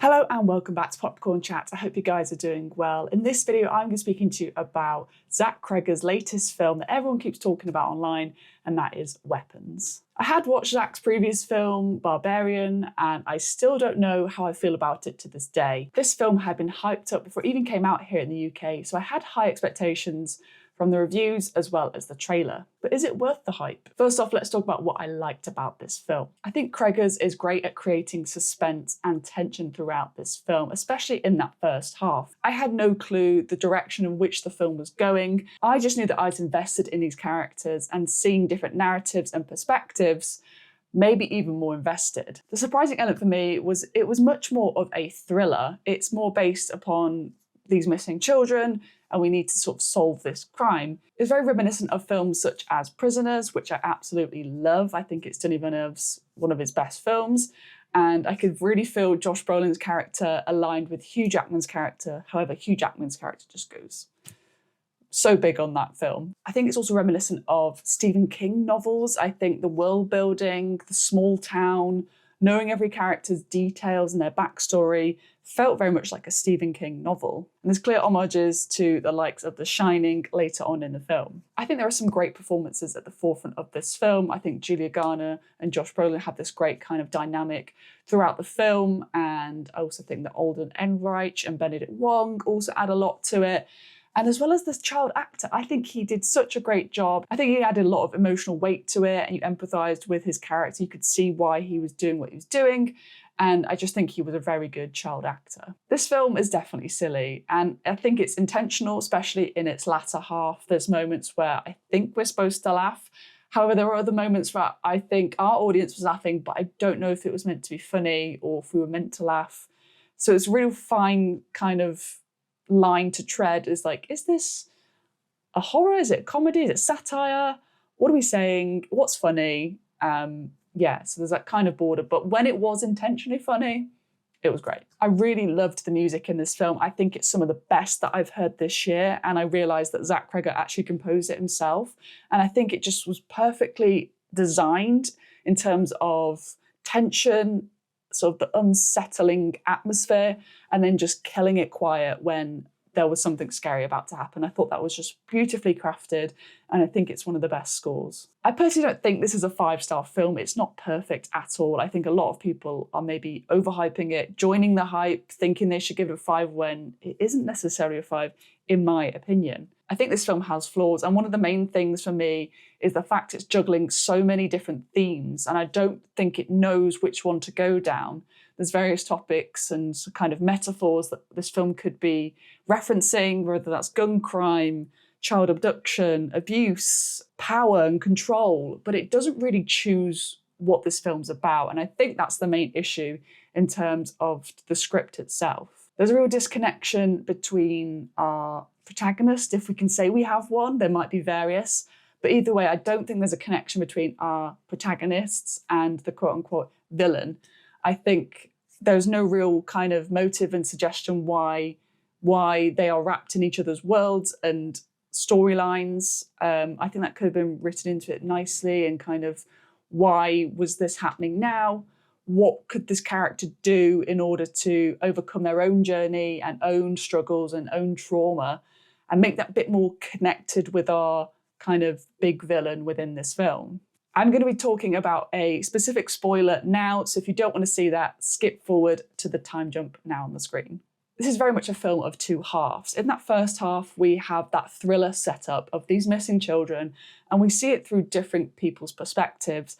Hello and welcome back to Popcorn Chat. I hope you guys are doing well. In this video, I'm going to be speaking to you about Zach Cregger's latest film that everyone keeps talking about online, and that is Weapons. I had watched Zach's previous film, Barbarian, and I still don't know how I feel about it to this day. This film had been hyped up before it even came out here in the UK, so I had high expectations from the reviews as well as the trailer. But is it worth the hype? First off, let's talk about what I liked about this film. I think Cregger's is great at creating suspense and tension throughout this film, especially in that first half. I had no clue the direction in which the film was going. I just knew that I was invested in these characters and seeing different narratives and perspectives, maybe even more invested. The surprising element for me was it was much more of a thriller. It's more based upon these missing children and we need to sort of solve this crime. It's very reminiscent of films such as Prisoners, which I absolutely love. I think it's Denis Villeneuve's one of his best films. And I could really feel Josh Brolin's character aligned with Hugh Jackman's character. However, Hugh Jackman's character just goes so big on that film. I think it's also reminiscent of Stephen King novels. I think the world building, the small town, knowing every character's details and their backstory felt very much like a Stephen King novel. And there's clear homages to the likes of The Shining later on in the film. I think there are some great performances at the forefront of this film. I think Julia Garner and Josh Brolin have this great kind of dynamic throughout the film. And I also think that Alden Ehrenreich and Benedict Wong also add a lot to it. And as well as this child actor, I think he did such a great job. I think he added a lot of emotional weight to it and you empathised with his character. You could see why he was doing what he was doing. And I just think he was a very good child actor. This film is definitely silly and I think it's intentional, especially in its latter half. There's moments where I think we're supposed to laugh. However, there are other moments where I think our audience was laughing, but I don't know if it was meant to be funny or if we were meant to laugh. So it's a real fine kind of line to tread. Is like, is this a horror? Is it comedy? Is it satire? What are we saying? What's funny? Yeah, so there's that kind of border. But when it was intentionally funny, it was great. I really loved the music in this film. I think it's some of the best that I've heard this year. And I realised that Zach Cregger actually composed it himself. And I think it just was perfectly designed in terms of tension, sort of the unsettling atmosphere, and then just killing it quiet when there was something scary about to happen. I thought that was just beautifully crafted, and I think it's one of the best scores. I personally don't think this is a 5-star film. It's not perfect at all. I think a lot of people are maybe overhyping it, joining the hype, thinking they should give it a 5 when it isn't necessarily a 5, in my opinion. I think this film has flaws, and one of the main things for me is the fact it's juggling so many different themes, and I don't think it knows which one to go down. There's various topics and kind of metaphors that this film could be referencing, whether that's gun crime, child abduction, abuse, power and control, but it doesn't really choose what this film's about. And I think that's the main issue in terms of the script itself. There's a real disconnection between our protagonist, if we can say we have one. There might be various, but either way, I don't think there's a connection between our protagonists and the quote-unquote villain. I think there's no real kind of motive and suggestion why they are wrapped in each other's worlds and storylines. I think that could have been written into it nicely, and kind of why was this happening now? What could this character do in order to overcome their own journey and own struggles and own trauma, and make that bit more connected with our kind of big villain within this film. I'm going to be talking about a specific spoiler now, so if you don't want to see that, skip forward to the time jump now on the screen. This is very much a film of two halves. In that first half, we have that thriller setup of these missing children, and we see it through different people's perspectives,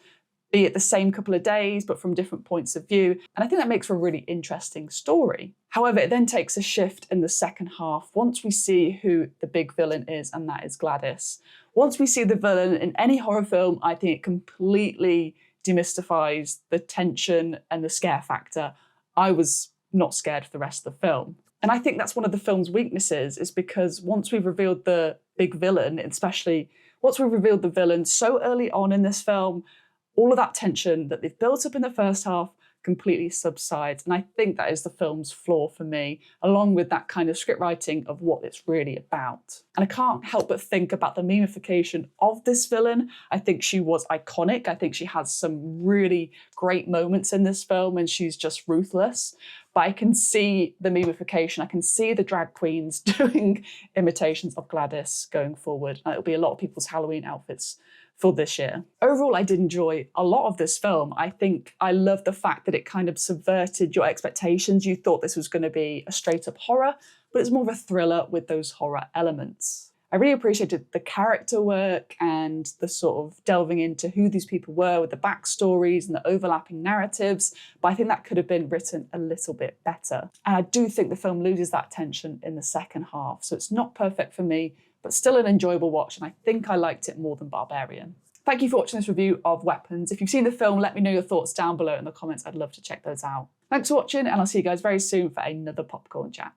be it the same couple of days, but from different points of view. And I think that makes for a really interesting story. However, it then takes a shift in the second half once we see who the big villain is, and that is Gladys. Once we see the villain in any horror film, I think it completely demystifies the tension and the scare factor. I was not scared for the rest of the film. And I think that's one of the film's weaknesses, is because once we've revealed the big villain, especially once we've revealed the villain so early on in this film, all of that tension that they've built up in the first half completely subsides. And I think that is the film's flaw for me, along with that kind of script writing of what it's really about. And I can't help but think about the memification of this villain. I think she was iconic. I think she has some really great moments in this film and she's just ruthless. But I can see the memification. I can see the drag queens doing imitations of Gladys going forward. And it'll be a lot of people's Halloween outfits for this year. Overall, I did enjoy a lot of this film. I think I love the fact that it kind of subverted your expectations. You thought this was going to be a straight up horror, but it's more of a thriller with those horror elements. I really appreciated the character work and the sort of delving into who these people were with the backstories and the overlapping narratives, but I think that could have been written a little bit better. And I do think the film loses that tension in the second half, so it's not perfect for me, but still an enjoyable watch, and I think I liked it more than Barbarian. Thank you for watching this review of Weapons. If you've seen the film, let me know your thoughts down below in the comments. I'd love to check those out. Thanks for watching, and I'll see you guys very soon for another popcorn chat.